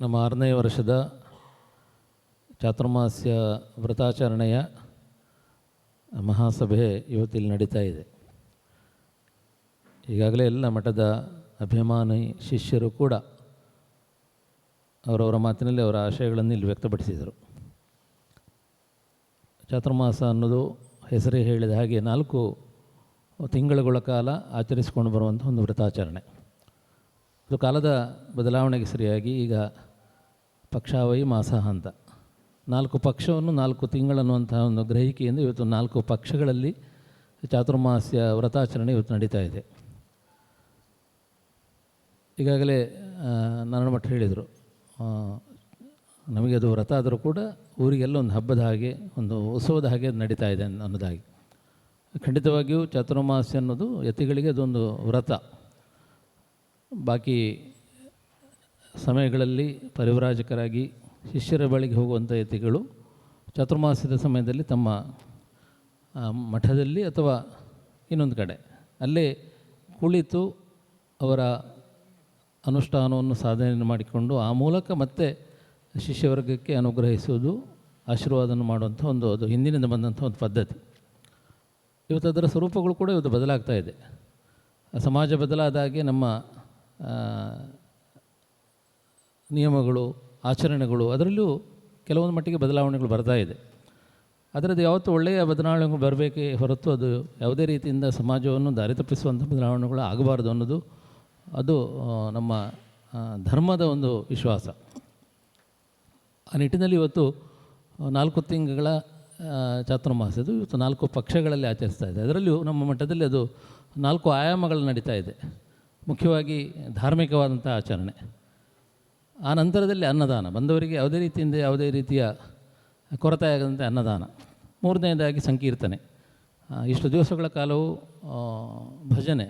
ನಮ್ಮ 6ನೇ ವರ್ಷದ ಚಾತುರ್ಮಾಸ್ಯ ವ್ರತಾಚರಣೆಯ ಮಹಾಸಭೆ ಇವತ್ತಿಲ್ಲಿ ನಡೀತಾ ಇದೆ. ಈಗಾಗಲೇ ಎಲ್ಲ ಮಠದ ಅಭಿಮಾನಿ ಶಿಷ್ಯರು ಕೂಡ ಅವರವರ ಮಾತಿನಲ್ಲಿ ಅವರ ಆಶಯಗಳನ್ನು ಇಲ್ಲಿ ವ್ಯಕ್ತಪಡಿಸಿದರು. ಚಾತುರ್ಮಾಸ ಅನ್ನೋದು ಹೆಸರೇ ಹೇಳಿದ ಹಾಗೆ 4 ತಿಂಗಳುಗಳ ಕಾಲ ಆಚರಿಸಿಕೊಂಡು ಬರುವಂಥ ಒಂದು ವ್ರತಾಚರಣೆ. ಅದು ಕಾಲದ ಬದಲಾವಣೆಗೆ ಸರಿಯಾಗಿ ಈಗ ಪಕ್ಷಾವೈ ಮಾಸ ಅಂತ 4 ಪಕ್ಷವನ್ನು 4 ತಿಂಗಳನ್ನುವಂತಹ ಒಂದು ಗ್ರಹಿಕೆಯಿಂದ ಇವತ್ತು 4 ಪಕ್ಷಗಳಲ್ಲಿ ಚಾತುರ್ಮಾಸ್ಯ ವ್ರತಾಚರಣೆ ಇವತ್ತು ನಡೀತಾ ಇದೆ. ಈಗಾಗಲೇ ನಾರಾಯಣ ಮಠ ಹೇಳಿದರು, ನಮಗೆ ಅದು ವ್ರತ ಆದರೂ ಕೂಡ ಊರಿಗೆಲ್ಲ ಒಂದು ಹಬ್ಬದ ಹಾಗೆ, ಒಂದು ಉತ್ಸವದ ಹಾಗೆ ಅದು ನಡೀತಾ ಇದೆ ಅನ್ನೋದಾಗಿ. ಖಂಡಿತವಾಗಿಯೂ ಚಾತುರ್ಮಾಸ್ಯ ಅನ್ನೋದು ಯತಿಗಳಿಗೆ ಅದೊಂದು ವ್ರತ. ಬಾಕಿ ಸಮಯಗಳಲ್ಲಿ ಪರಿವ್ರಾಜಕರಾಗಿ ಶಿಷ್ಯರ ಬಳಿಗೆ ಹೋಗುವಂಥ ಯತಿಗಳು ಚಾತುರ್ಮಾಸ್ಯದ ಸಮಯದಲ್ಲಿ ತಮ್ಮ ಮಠದಲ್ಲಿ ಅಥವಾ ಇನ್ನೊಂದು ಕಡೆ ಅಲ್ಲೇ ಕುಳಿತು ಅವರ ಅನುಷ್ಠಾನವನ್ನು ಸಾಧನೆ ಮಾಡಿಕೊಂಡು ಆ ಮೂಲಕ ಮತ್ತೆ ಶಿಷ್ಯವರ್ಗಕ್ಕೆ ಅನುಗ್ರಹಿಸುವುದು, ಆಶೀರ್ವಾದವನ್ನು ಮಾಡುವಂಥ ಅದು ಹಿಂದಿನಿಂದ ಬಂದಂಥ ಒಂದು ಪದ್ಧತಿ. ಇವತ್ತು ಅದರ ಸ್ವರೂಪಗಳು ಕೂಡ ಇವತ್ತು ಬದಲಾಗ್ತಾ ಇದೆ. ಸಮಾಜ ಬದಲಾದ ಹಾಗೆ ನಮ್ಮ ನಿಯಮಗಳು, ಆಚರಣೆಗಳು ಅದರಲ್ಲೂ ಕೆಲವೊಂದು ಮಟ್ಟಿಗೆ ಬದಲಾವಣೆಗಳು ಬರ್ತಾ ಇದೆ. ಅದರದ್ದು ಯಾವತ್ತೂ ಒಳ್ಳೆಯ ಬದಲಾವಣೆಗಳು ಬರಬೇಕೇ ಹೊರತು ಅದು ಯಾವುದೇ ರೀತಿಯಿಂದ ಸಮಾಜವನ್ನು ದಾರಿ ತಪ್ಪಿಸುವಂಥ ಬದಲಾವಣೆಗಳು ಆಗಬಾರ್ದು ಅನ್ನೋದು ಅದು ನಮ್ಮ ಧರ್ಮದ ಒಂದು ವಿಶ್ವಾಸ. ಆ ನಿಟ್ಟಿನಲ್ಲಿ ಇವತ್ತು 4 ತಿಂಗಳ ಚಾತುರ್ಮಾಸ್ಯದು ಇವತ್ತು 4 ಪಕ್ಷಗಳಲ್ಲಿ ಆಚರಿಸ್ತಾ ಇದೆ. ಅದರಲ್ಲಿಯೂ ನಮ್ಮ ಮಠದಲ್ಲಿ ಅದು 4 ಆಯಾಮಗಳು ನಡೀತಾ ಇದೆ. ಮುಖ್ಯವಾಗಿ ಧಾರ್ಮಿಕವಾದಂಥ ಆಚರಣೆ, ಆ ನಂತರದಲ್ಲಿ ಅನ್ನದಾನ, ಬಂದವರಿಗೆ ಯಾವುದೇ ರೀತಿಯ ಕೊರತೆಯಾಗದಂತೆ ಅನ್ನದಾನ, 3ನೇದಾಗಿ ಸಂಕೀರ್ತನೆ, ಇಷ್ಟು ದಿವಸಗಳ ಕಾಲವು ಭಜನೆ,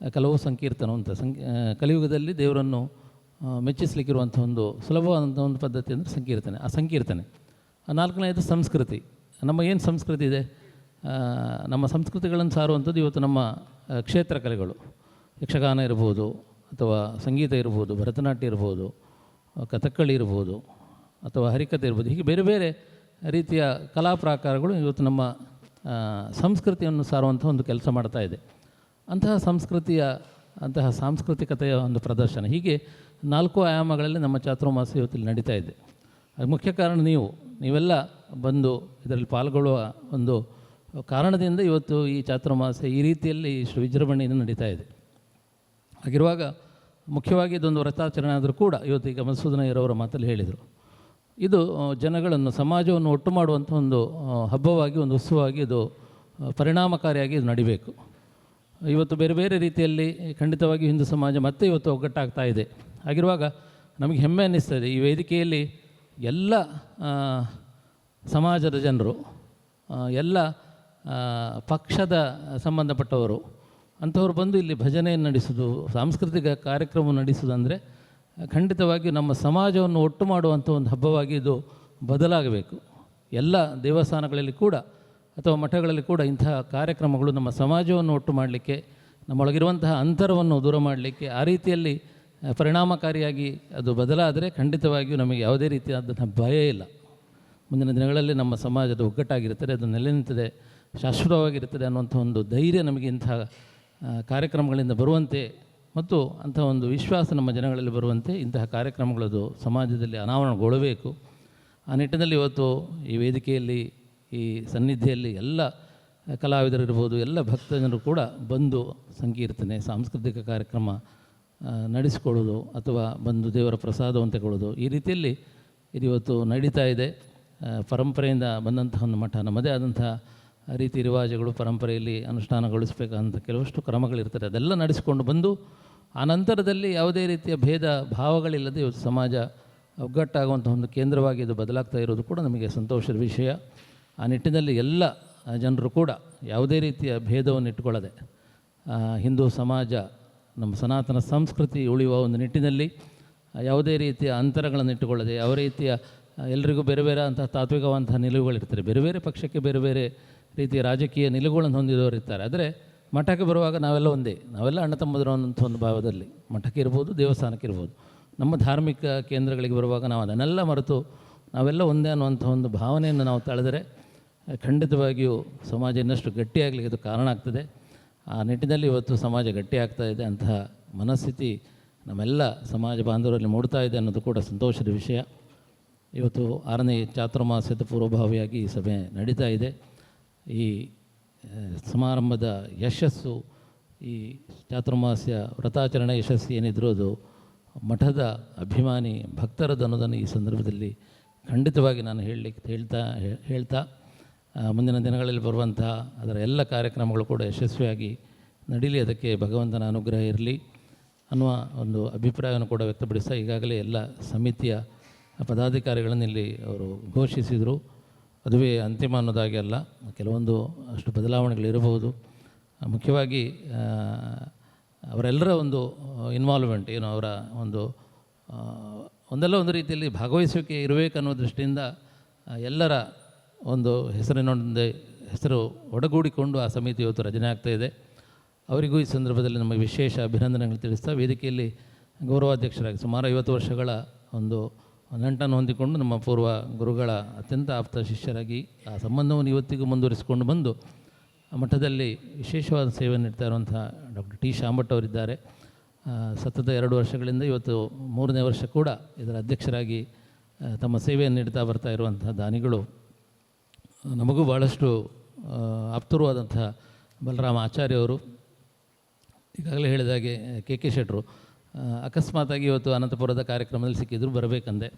ಕೆಲವು ಸಂಕೀರ್ತನ ಅಂತ ಕಲಿಯುಗದಲ್ಲಿ ದೇವರನ್ನು ಮೆಚ್ಚಿಸಲಿಕ್ಕಿರುವಂಥ ಒಂದು ಸುಲಭವಾದಂಥ ಒಂದು ಪದ್ಧತಿ ಅಂದರೆ ಸಂಕೀರ್ತನೆ. ಆ ಸಂಕೀರ್ತನೆ 4ನೇದು ಸಂಸ್ಕೃತಿ. ನಮ್ಮ ಏನು ಸಂಸ್ಕೃತಿ ಇದೆ, ನಮ್ಮ ಸಂಸ್ಕೃತಿಗಳನ್ನು ಸಾರುವಂಥದ್ದು ಇವತ್ತು ನಮ್ಮ ಕ್ಷೇತ್ರ ಕಲೆಗಳು, ಯಕ್ಷಗಾನ ಇರ್ಬೋದು ಅಥವಾ ಸಂಗೀತ ಇರ್ಬೋದು, ಭರತನಾಟ್ಯ ಇರ್ಬೋದು, ಕಥಕ್ಕಳಿ ಇರ್ಬೋದು ಅಥವಾ ಹರಿಕಥೆ ಇರ್ಬೋದು, ಹೀಗೆ ಬೇರೆ ಬೇರೆ ರೀತಿಯ ಕಲಾ ಪ್ರಾಕಾರಗಳು ಇವತ್ತು ನಮ್ಮ ಸಂಸ್ಕೃತಿಯನ್ನು ಸಾರುವಂಥ ಒಂದು ಕೆಲಸ ಮಾಡ್ತಾ ಇದೆ. ಅಂತಹ ಸಾಂಸ್ಕೃತಿಕತೆಯ ಒಂದು ಪ್ರದರ್ಶನ, ಹೀಗೆ 4 ಆಯಾಮಗಳಲ್ಲಿ ನಮ್ಮ ಚಾತುರ್ಮಾಸ್ಯ ಇವತ್ತಿಲ್ಲಿ ನಡೀತಾ ಇದೆ. ಅದು ಮುಖ್ಯ ಕಾರಣ ನೀವೆಲ್ಲ ಬಂದು ಇದರಲ್ಲಿ ಪಾಲ್ಗೊಳ್ಳುವ ಒಂದು ಕಾರಣದಿಂದ ಇವತ್ತು ಈ ಚಾತುರ್ಮಾಸ್ಯ ಈ ರೀತಿಯಲ್ಲಿ ಇಷ್ಟು ವಿಜೃಂಭಣೆಯಿಂದ ನಡೀತಾ ಇದೆ. ಹಾಗಿರುವಾಗ ಮುಖ್ಯವಾಗಿ ಇದೊಂದು ವ್ರತಾಚರಣೆ ಆದರೂ ಕೂಡ ಇವತ್ತು ಈಗ ಮಧುಸೂದನಯ್ಯರವರ ಮಾತಲ್ಲಿ ಹೇಳಿದರು, ಇದು ಜನಗಳನ್ನು, ಸಮಾಜವನ್ನು ಒಟ್ಟು ಮಾಡುವಂಥ ಒಂದು ಹಬ್ಬವಾಗಿ, ಒಂದು ಉತ್ಸವವಾಗಿ ಇದು ಪರಿಣಾಮಕಾರಿಯಾಗಿ ಇದು ನಡಿಬೇಕು. ಇವತ್ತು ಬೇರೆ ಬೇರೆ ರೀತಿಯಲ್ಲಿ ಖಂಡಿತವಾಗಿ ಹಿಂದೂ ಸಮಾಜ ಮತ್ತೆ ಇವತ್ತು ಒಗ್ಗಟ್ಟಾಗ್ತಾ ಇದೆ. ಹಾಗಿರುವಾಗ ನಮಗೆ ಹೆಮ್ಮೆ ಅನ್ನಿಸ್ತದೆ, ಈ ವೇದಿಕೆಯಲ್ಲಿ ಎಲ್ಲ ಸಮಾಜದ ಜನರು, ಎಲ್ಲ ಪಕ್ಷದ ಸಂಬಂಧಪಟ್ಟವರು ಅಂಥವ್ರು ಬಂದು ಇಲ್ಲಿ ಭಜನೆಯನ್ನು ನಡೆಸೋದು, ಸಾಂಸ್ಕೃತಿಕ ಕಾರ್ಯಕ್ರಮ ನಡೆಸೋದು ಅಂದರೆ ಖಂಡಿತವಾಗಿಯೂ ನಮ್ಮ ಸಮಾಜವನ್ನು ಒಟ್ಟು ಮಾಡುವಂಥ ಒಂದು ಹಬ್ಬವಾಗಿ ಇದು ಬದಲಾಗಬೇಕು. ಎಲ್ಲ ದೇವಸ್ಥಾನಗಳಲ್ಲಿ ಕೂಡ ಅಥವಾ ಮಠಗಳಲ್ಲಿ ಕೂಡ ಇಂತಹ ಕಾರ್ಯಕ್ರಮಗಳು ನಮ್ಮ ಸಮಾಜವನ್ನು ಒಟ್ಟು ಮಾಡಲಿಕ್ಕೆ, ನಮ್ಮೊಳಗಿರುವಂತಹ ಅಂತರವನ್ನು ದೂರ ಮಾಡಲಿಕ್ಕೆ, ಆ ರೀತಿಯಲ್ಲಿ ಪರಿಣಾಮಕಾರಿಯಾಗಿ ಅದು ಬದಲಾದರೆ ಖಂಡಿತವಾಗಿಯೂ ನಮಗೆ ಯಾವುದೇ ರೀತಿಯಾದಂಥ ಭಯ ಇಲ್ಲ. ಮುಂದಿನ ದಿನಗಳಲ್ಲಿ ನಮ್ಮ ಸಮಾಜದ ಒಗ್ಗಟ್ಟಾಗಿರುತ್ತದೆ, ಅದು ನೆಲೆ ನಿಂತದೆ, ಶಾಶ್ವತವಾಗಿರುತ್ತದೆ ಅನ್ನುವಂಥ ಒಂದು ಧೈರ್ಯ ನಮಗೆ ಇಂತಹ ಕಾರ್ಯಕ್ರಮಗಳಿಂದ ಬರುವಂತೆ ಮತ್ತು ಅಂಥ ಒಂದು ವಿಶ್ವಾಸ ನಮ್ಮ ಜನಗಳಲ್ಲಿ ಬರುವಂತೆ ಇಂತಹ ಕಾರ್ಯಕ್ರಮಗಳದು ಸಮಾಜದಲ್ಲಿ ಅನಾವರಣಗೊಳ್ಳಬೇಕು. ಆ ನಿಟ್ಟಿನಲ್ಲಿ ಇವತ್ತು ಈ ವೇದಿಕೆಯಲ್ಲಿ, ಈ ಸನ್ನಿಧಿಯಲ್ಲಿ ಎಲ್ಲ ಕಲಾವಿದರಿರ್ಬೋದು, ಎಲ್ಲ ಭಕ್ತಜನರು ಕೂಡ ಬಂದು ಸಂಕೀರ್ತನೆ, ಸಾಂಸ್ಕೃತಿಕ ಕಾರ್ಯಕ್ರಮ ನಡೆಸಿಕೊಳ್ಳೋದು ಅಥವಾ ಬಂದು ದೇವರ ಪ್ರಸಾದವನ್ನು ತಗೊಳ್ಳೋದು, ಈ ರೀತಿಯಲ್ಲಿ ಇದು ಇವತ್ತು ನಡೀತಾ ಇದೆ. ಪರಂಪರೆಯಿಂದ ಬಂದಂತಹ ಒಂದು ಮಠ, ನಮ್ಮದೇ ಆದಂಥ ರೀತಿ ರಿವಾಜುಗಳು, ಪರಂಪರೆಯಲ್ಲಿ ಅನುಷ್ಠಾನಗೊಳಿಸಬೇಕಂತ ಕೆಲವಷ್ಟು ಕ್ರಮಗಳಿರ್ತದೆ, ಅದೆಲ್ಲ ನಡೆಸಿಕೊಂಡು ಬಂದು ಆ ನಂತರದಲ್ಲಿ ಯಾವುದೇ ರೀತಿಯ ಭೇದ ಭಾವಗಳಿಲ್ಲದೆ ಇವತ್ತು ಸಮಾಜ ಒಗ್ಗಟ್ಟಾಗುವಂಥ ಒಂದು ಕೇಂದ್ರವಾಗಿ ಇದು ಬದಲಾಗ್ತಾ ಇರೋದು ಕೂಡ ನಮಗೆ ಸಂತೋಷದ ವಿಷಯ. ಆ ನಿಟ್ಟಿನಲ್ಲಿ ಎಲ್ಲ ಜನರು ಕೂಡ ಯಾವುದೇ ರೀತಿಯ ಭೇದವನ್ನು ಇಟ್ಟುಕೊಳ್ಳದೆ, ಹಿಂದೂ ಸಮಾಜ, ನಮ್ಮ ಸನಾತನ ಸಂಸ್ಕೃತಿ ಉಳಿಯುವ ಒಂದು ನಿಟ್ಟಿನಲ್ಲಿ ಯಾವುದೇ ರೀತಿಯ ಅಂತರಗಳನ್ನು ಇಟ್ಟುಕೊಳ್ಳದೆ, ಯಾವ ರೀತಿಯ ಎಲ್ಲರಿಗೂ ಬೇರೆ ಬೇರೆ ಅಂಥ ತಾತ್ವಿಕವಂತಹ ನಿಲುವುಗಳಿರ್ತಾರೆ, ಬೇರೆ ಬೇರೆ ಪಕ್ಷಕ್ಕೆ ಬೇರೆ ಬೇರೆ ರೀತಿಯ ರಾಜಕೀಯ ನಿಲುವುಗಳನ್ನು ಹೊಂದಿದವರು ಇರ್ತಾರೆ. ಆದರೆ ಮಠಕ್ಕೆ ಬರುವಾಗ ನಾವೆಲ್ಲ ಒಂದೇ, ನಾವೆಲ್ಲ ಅಣ್ಣ ತಮ್ಮದರು ಅನ್ನೋಂಥ ಒಂದು ಭಾವದಲ್ಲಿ ಮಠಕ್ಕೆ ಇರ್ಬೋದು, ದೇವಸ್ಥಾನಕ್ಕೆ ಇರ್ಬೋದು, ನಮ್ಮ ಧಾರ್ಮಿಕ ಕೇಂದ್ರಗಳಿಗೆ ಬರುವಾಗ ನಾವು ಅದನ್ನೆಲ್ಲ ಮರೆತು ನಾವೆಲ್ಲ ಒಂದೇ ಅನ್ನುವಂಥ ಒಂದು ಭಾವನೆಯನ್ನು ನಾವು ತಳೆದರೆ ಖಂಡಿತವಾಗಿಯೂ ಸಮಾಜ ಇನ್ನಷ್ಟು ಗಟ್ಟಿಯಾಗಲಿಕ್ಕೆ ಇದು ಕಾರಣ ಆಗ್ತದೆ. ಆ ನಿಟ್ಟಿನಲ್ಲಿ ಇವತ್ತು ಸಮಾಜ ಗಟ್ಟಿಯಾಗ್ತಾ ಇದೆ. ಅಂತಹ ಮನಸ್ಥಿತಿ ನಮ್ಮೆಲ್ಲ ಸಮಾಜ ಬಾಂಧವರಲ್ಲಿ ಮೂಡ್ತಾ ಇದೆ ಅನ್ನೋದು ಕೂಡ ಸಂತೋಷದ ವಿಷಯ. ಇವತ್ತು 6ನೇ ಚಾತುರ್ಮಾಸ್ಯದ ಪೂರ್ವಭಾವಿಯಾಗಿ ಈ ಸಭೆ ನಡೀತಾ ಇದೆ. ಈ ಸಮಾರಂಭದ ಯಶಸ್ಸು, ಈ ಚಾತುರ್ಮಾಸ್ಯ ವ್ರತಾಚರಣೆ ಯಶಸ್ಸು ಏನಿದ್ರು ಅದು ಮಠದ ಅಭಿಮಾನಿ ಭಕ್ತರದ್ದು ಅನ್ನೋದನ್ನು ಈ ಸಂದರ್ಭದಲ್ಲಿ ಖಂಡಿತವಾಗಿ ನಾನು ಹೇಳ್ತಾ ಮುಂದಿನ ದಿನಗಳಲ್ಲಿ ಬರುವಂತಹ ಅದರ ಎಲ್ಲ ಕಾರ್ಯಕ್ರಮಗಳು ಕೂಡ ಯಶಸ್ವಿಯಾಗಿ ನಡೀಲಿ, ಅದಕ್ಕೆ ಭಗವಂತನ ಅನುಗ್ರಹ ಇರಲಿ ಅನ್ನುವ ಒಂದು ಅಭಿಪ್ರಾಯವನ್ನು ಕೂಡ ವ್ಯಕ್ತಪಡಿಸ್ತಾ ಈಗಾಗಲೇ ಎಲ್ಲ ಸಮಿತಿಯ ಪದಾಧಿಕಾರಿಗಳನ್ನು ಇಲ್ಲಿ ಅವರು ಘೋಷಿಸಿದರು. ಅದುವೇ ಅಂತಿಮ ಅನ್ನೋದಾಗಿ ಅಲ್ಲ, ಕೆಲವೊಂದು ಅಷ್ಟು ಬದಲಾವಣೆಗಳಿರಬಹುದು. ಮುಖ್ಯವಾಗಿ ಅವರೆಲ್ಲರ ಒಂದು ಇನ್ವಾಲ್ವ್ಮೆಂಟ್ ಏನು, ಅವರ ಒಂದಲ್ಲ ಒಂದು ರೀತಿಯಲ್ಲಿ ಭಾಗವಹಿಸುವಿಕೆ ಇರಬೇಕನ್ನೋ ದೃಷ್ಟಿಯಿಂದ ಎಲ್ಲರ ಒಂದು ಹೆಸರು ಒಡಗೂಡಿಕೊಂಡು ಆ ಸಮಿತಿ ಇವತ್ತು ರಚನೆ ಆಗ್ತಾಯಿದೆ. ಅವರಿಗೂ ಈ ಸಂದರ್ಭದಲ್ಲಿ ನಮಗೆ ವಿಶೇಷ ಅಭಿನಂದನೆಗಳು ತಿಳಿಸ್ತಾ, ವೇದಿಕೆಯಲ್ಲಿ ಗೌರವಾಧ್ಯಕ್ಷರಾಗಿ ಸುಮಾರು 50 ವರ್ಷಗಳ ಒಂದು ನಂಟನ್ನು ಹೊಂದಿಕೊಂಡು ನಮ್ಮ ಪೂರ್ವ ಗುರುಗಳ ಅತ್ಯಂತ ಆಪ್ತ ಶಿಷ್ಯರಾಗಿ ಆ ಸಂಬಂಧವನ್ನು ಇವತ್ತಿಗೂ ಮುಂದುವರಿಸಿಕೊಂಡು ಬಂದು ಮಠದಲ್ಲಿ ವಿಶೇಷವಾದ ಸೇವೆ ನೀಡ್ತಾ ಇರುವಂಥ ಡಾಕ್ಟರ್ ಟಿ ಶಾಂಭಟ್ ಅವರಿದ್ದಾರೆ. ಸತತ 2 ವರ್ಷಗಳಿಂದ ಇವತ್ತು 3ನೇ ವರ್ಷ ಕೂಡ ಇದರ ಅಧ್ಯಕ್ಷರಾಗಿ ತಮ್ಮ ಸೇವೆಯನ್ನು ನೀಡ್ತಾ ಬರ್ತಾ ಇರುವಂಥ ದಾನಿಗಳು, ನಮಗೂ ಭಾಳಷ್ಟು ಆಪ್ತರು ಬಲರಾಮ ಆಚಾರ್ಯವರು. ಈಗಾಗಲೇ ಹೇಳಿದಾಗೆ ಕೆ ಶೆಟ್ಟರು ಅಕಸ್ಮಾತಾಗಿ ಇವತ್ತು ಅನಂತಪುರದ ಕಾರ್ಯಕ್ರಮದಲ್ಲಿ ಸಿಕ್ಕಿದ್ರು, ಬರಬೇಕಂದೆ.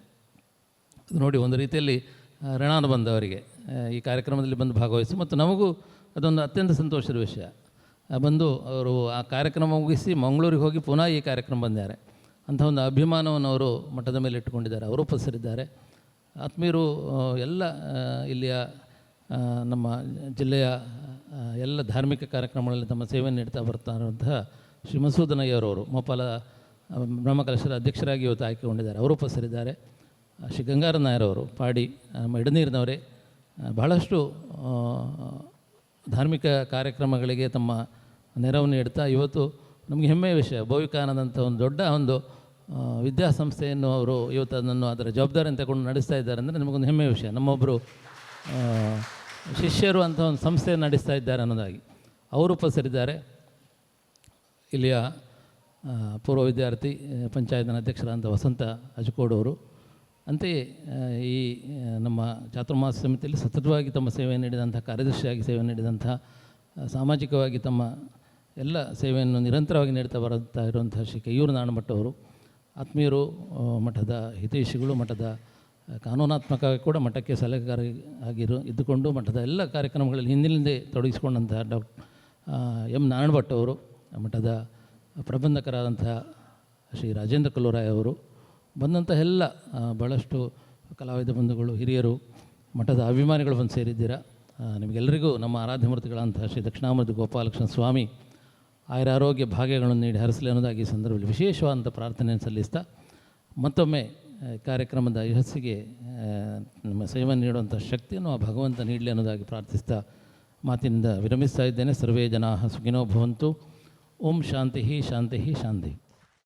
ಅದು ನೋಡಿ, ಒಂದು ರೀತಿಯಲ್ಲಿ ಋಣಾನುಬಂಧ ಅವರಿಗೆ ಈ ಕಾರ್ಯಕ್ರಮದಲ್ಲಿ ಬಂದು ಭಾಗವಹಿಸಿ, ಮತ್ತು ನಮಗೂ ಅದೊಂದು ಅತ್ಯಂತ ಸಂತೋಷದ ವಿಷಯ. ಬಂದು ಅವರು ಆ ಕಾರ್ಯಕ್ರಮ ಮುಗಿಸಿ ಮಂಗಳೂರಿಗೆ ಹೋಗಿ ಪುನಃ ಈ ಕಾರ್ಯಕ್ರಮ ಬಂದಿದ್ದಾರೆ. ಅಂಥ ಒಂದು ಅಭಿಮಾನವನ್ನು ಅವರು ಮಠದ ಮೇಲೆ ಇಟ್ಟುಕೊಂಡಿದ್ದಾರೆ. ಅವರು ಉಪಸ್ಥಿತರಿದ್ದಾರೆ. ಆತ್ಮೀಯರು ಎಲ್ಲ ಇಲ್ಲಿಯ ನಮ್ಮ ಜಿಲ್ಲೆಯ ಎಲ್ಲ ಧಾರ್ಮಿಕ ಕಾರ್ಯಕ್ರಮಗಳಲ್ಲಿ ತಮ್ಮ ಸೇವೆಯನ್ನು ನೀಡ್ತಾ ಬರ್ತಾ ಇರುವಂತಹ ಶ್ರೀ ಮಸೂದನಯ್ಯರವರು ಮೋಪಾಲ ಬ್ರಹ್ಮಕಲಶದ ಅಧ್ಯಕ್ಷರಾಗಿ ಇವತ್ತು ಆಯ್ಕೆಗೊಂಡಿದ್ದಾರೆ. ಅವರು ಉಪಸ್ಥಿತರಿದ್ದಾರೆ. ಶ್ರೀ ಗಂಗಾರ ನಾಯರವರು ಪಾಡಿ ನಮ್ಮ ಇಡನೀರಿನವರೇ ಬಹಳಷ್ಟು ಧಾರ್ಮಿಕ ಕಾರ್ಯಕ್ರಮಗಳಿಗೆ ತಮ್ಮ ನೆರವನ್ನು ನೀಡ್ತಾ ಇವತ್ತು ನಮಗೆ ಹೆಮ್ಮೆಯ ವಿಷಯ, ಭವಿಕಾನಂದಂಥ ಒಂದು ದೊಡ್ಡ ಒಂದು ವಿದ್ಯಾಸಂಸ್ಥೆಯನ್ನು ಅವರು ಇವತ್ತು ಅದನ್ನು ಅದರ ಜವಾಬ್ದಾರಿಯನ್ನು ತಗೊಂಡು ನಡೆಸ್ತಾ ಇದ್ದಾರೆ ಅಂದರೆ ನಮಗೊಂದು ಹೆಮ್ಮೆಯ ವಿಷಯ. ನಮ್ಮೊಬ್ಬರು ಶಿಷ್ಯರು ಅಂತ ಒಂದು ಸಂಸ್ಥೆಯನ್ನು ನಡೆಸ್ತಾ ಇದ್ದಾರೆ ಅನ್ನೋದಾಗಿ ಅವರು ಉಪಸ್ಥಿತರಿದ್ದಾರೆ. ಇಲ್ಲಿಯ ಪೂರ್ವ ವಿದ್ಯಾರ್ಥಿ ಪಂಚಾಯತ್ನ ಅಧ್ಯಕ್ಷರಾದಂಥ ವಸಂತ ಅಜಕೋಡವರು. ಅಂತೆಯೇ ಈ ನಮ್ಮ ಚಾತುರ್ಮಾಸ ಸಮಿತಿಯಲ್ಲಿ ಸತತವಾಗಿ ತಮ್ಮ ಸೇವೆ ನೀಡಿದಂಥ, ಕಾರ್ಯದರ್ಶಿಯಾಗಿ ಸೇವೆ ನೀಡಿದಂಥ, ಸಾಮಾಜಿಕವಾಗಿ ತಮ್ಮ ಎಲ್ಲ ಸೇವೆಯನ್ನು ನಿರಂತರವಾಗಿ ನೀಡ್ತಾ ಬರುತ್ತಾ ಇರುವಂಥ ಶ್ರೀ ಕೈಯೂರು ನಾಣಮಠ ಅವರು, ಆತ್ಮೀಯರು, ಮಠದ ಹಿತೈಷಿಗಳು, ಮಠದ ಕಾನೂನಾತ್ಮಕವಾಗಿ ಕೂಡ ಮಠಕ್ಕೆ ಇದ್ದುಕೊಂಡು ಮಠದ ಎಲ್ಲ ಕಾರ್ಯಕ್ರಮಗಳಲ್ಲಿ ಹಿಂದಿನಿಂದೇ ತೊಡಗಿಸಿಕೊಂಡಂಥ ಎಂ ನಾರಾಯಣಭಟ್ ಅವರು, ಮಠದ ಪ್ರಬಂಧಕರಾದಂಥ ಶ್ರೀ ರಾಜೇಂದ್ರ ಕಲ್ಲೂರಾಯ ಅವರು, ಬಂದಂಥ ಎಲ್ಲ ಭಾಳಷ್ಟು ಕಲಾವಿದ ಬಂಧುಗಳು, ಹಿರಿಯರು, ಮಠದ ಅಭಿಮಾನಿಗಳು ಬಂದು ಸೇರಿದ್ದೀರಾ. ನಿಮಗೆಲ್ಲರಿಗೂ ನಮ್ಮ ಆರಾಧ್ಯ ಮೂರ್ತಿಗಳಂತಹ ಶ್ರೀ ದಕ್ಷಿಣಾಮೂರ್ತಿ ಗೋಪಾಲಕೃಷ್ಣ ಸ್ವಾಮಿ ಆಯುರಾರೋಗ್ಯ ಭಾಗ್ಯಗಳನ್ನು ನೀಡಿ ಹರಿಸಲಿ ಅನ್ನೋದಾಗಿ ಈ ಸಂದರ್ಭದಲ್ಲಿ ವಿಶೇಷವಾದಂಥ ಪ್ರಾರ್ಥನೆಯನ್ನು ಸಲ್ಲಿಸ್ತಾ, ಮತ್ತೊಮ್ಮೆ ಕಾರ್ಯಕ್ರಮದ ಯಶಸ್ಸಿಗೆ ನಮ್ಮ ಸೇವೆ ನೀಡುವಂಥ ಶಕ್ತಿಯನ್ನು ಆ ಭಗವಂತ ನೀಡಲಿ ಅನ್ನೋದಾಗಿ ಪ್ರಾರ್ಥಿಸ್ತಾ ಮಾತಿನಿಂದ ವಿರಮಿಸ್ತಾ ಇದ್ದೇನೆ. ಸರ್ವೇ ಜನಾಃ ಸುಖಿನೋ ಭವಂತು. ಓಂ ಶಾಂತಿ ಶಾಂತಿ ಶಾಂತಿ.